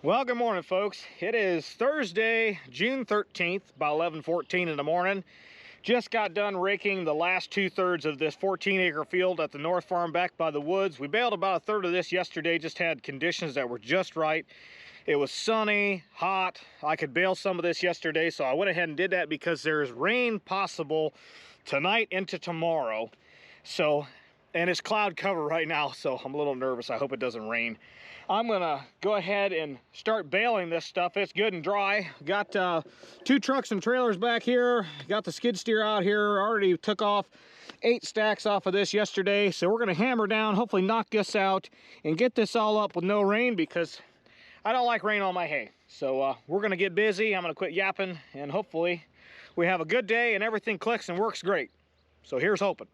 Well, good morning, folks. It is Thursday, June 13th, about 11:14 in the morning. Just got done raking the last 2/3 of this 14-acre field at the North Farm back by the woods. We baled about a third of this yesterday, just had conditions that were just right. It was sunny, hot. I could bale some of this yesterday, so I went ahead and did that because there's rain possible tonight into tomorrow. And it's cloud cover right now, so I'm a little nervous. I hope it doesn't rain. I'm gonna go ahead and start baling this stuff. It's good and dry. Got 2 trucks and trailers back here. Got the skid steer out here. Already took off 8 stacks off of this yesterday. So we're gonna hammer down, hopefully knock this out and get this all up with no rain, because I don't like rain on my hay. So we're gonna get busy. I'm gonna quit yapping, and hopefully we have a good day and everything clicks and works great. So here's hoping.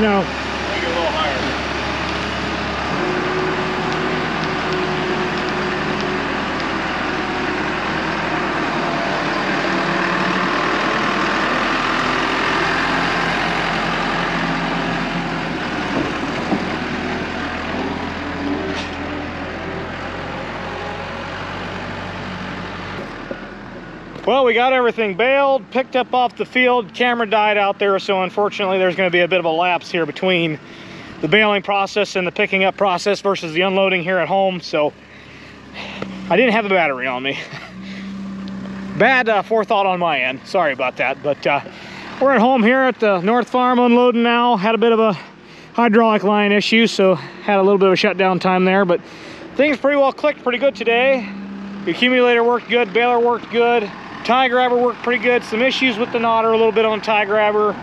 know. Make it a little higher. Well, we got everything baled, picked up off the field. Camera died out there, so unfortunately there's going to be a bit of a lapse here between the baling process and the picking up process versus the unloading here at home. So I didn't have a battery on me. Bad forethought on my end. Sorry about that. But we're at home here at the North Farm unloading now. Had a bit of a hydraulic line issue, so had a little bit of a shutdown time there. But things pretty well clicked pretty good today. The accumulator worked good, baler worked good. Tie grabber worked pretty good. Some issues with the knotter a little bit on tie grabber.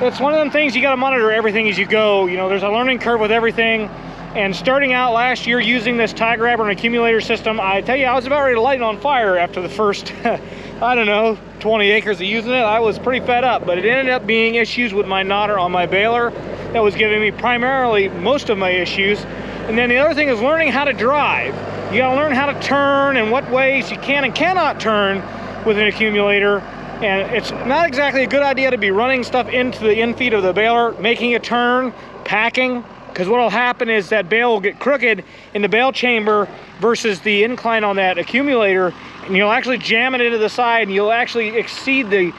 It's one of them things you got to monitor everything as you go. You know, there's a learning curve with everything. And starting out last year using this tie grabber and accumulator system, I tell you, I was about ready to light it on fire after the first, I don't know, 20 acres of using it. I was pretty fed up, but it ended up being issues with my knotter on my baler that was giving me primarily most of my issues. And then the other thing is learning how to drive. You got to learn how to turn and what ways you can and cannot turn with an accumulator. And it's not exactly a good idea to be running stuff into the infeed of the baler, making a turn, packing, because what will happen is that bale will get crooked in the bale chamber versus the incline on that accumulator, and you'll actually jam it into the side, and you'll actually exceed the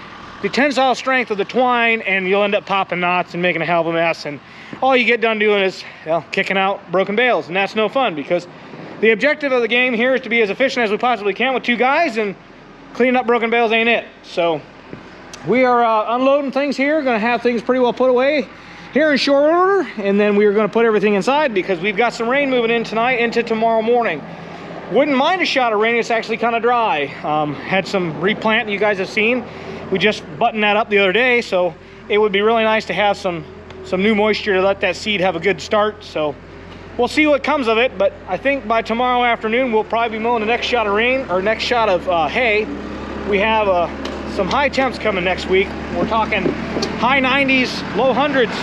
tensile strength of the twine, and you'll end up popping knots and making a hell of a mess. And all you get done doing is, well, kicking out broken bales, and that's no fun, because the objective of the game here is to be as efficient as we possibly can with two guys, and cleaning up broken bales ain't it. So we are unloading things here, gonna have things pretty well put away here in short order, and then we are gonna put everything inside because we've got some rain moving in tonight into tomorrow morning. Wouldn't mind a shot of rain, it's actually kind of dry. Had some replant you guys have seen. We just buttoned that up the other day, so it would be really nice to have some new moisture to let that seed have a good start. So we'll see what comes of it, but I think by tomorrow afternoon we'll probably be mowing the next shot of rain, or next shot of hay. We have some high temps coming next week. We're talking high 90s, low 100s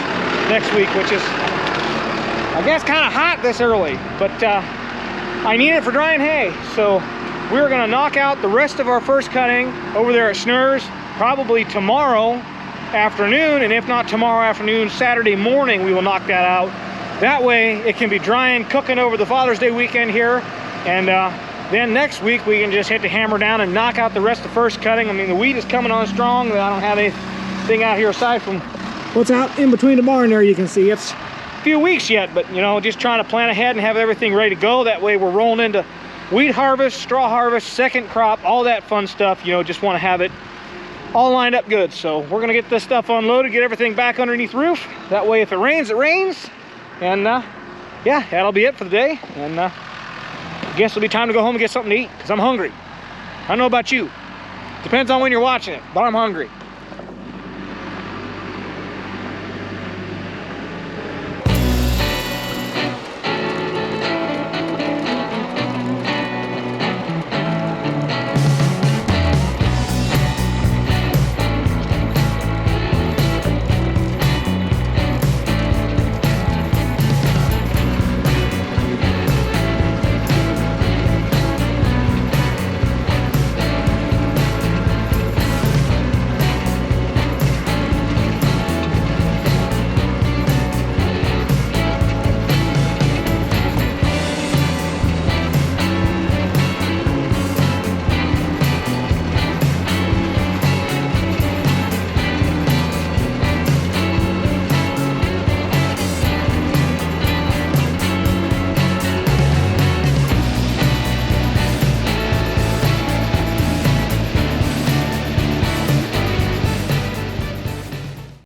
next week, which is, I guess, kind of hot this early, but I need it for drying hay. So we're gonna knock out the rest of our first cutting over there at Schnurr's probably tomorrow afternoon, and if not tomorrow afternoon, Saturday morning, we will knock that out. That way it can be drying, cooking over the Father's Day weekend here, and then next week we can just hit the hammer down and knock out the rest of the first cutting. I mean, the wheat is coming on strong. I don't have anything out here aside from what's out in between the barn there. You can see it's a few weeks yet, but you know, just trying to plan ahead and have everything ready to go. That way we're rolling into wheat harvest, straw harvest, second crop, all that fun stuff. You know, just want to have it all lined up good. So we're gonna get this stuff unloaded, get everything back underneath the roof. That way if it rains, it rains. And yeah, that'll be it for the day. And I guess it'll be time to go home and get something to eat, because I'm hungry. I don't know about you. Depends on when you're watching it, but I'm hungry.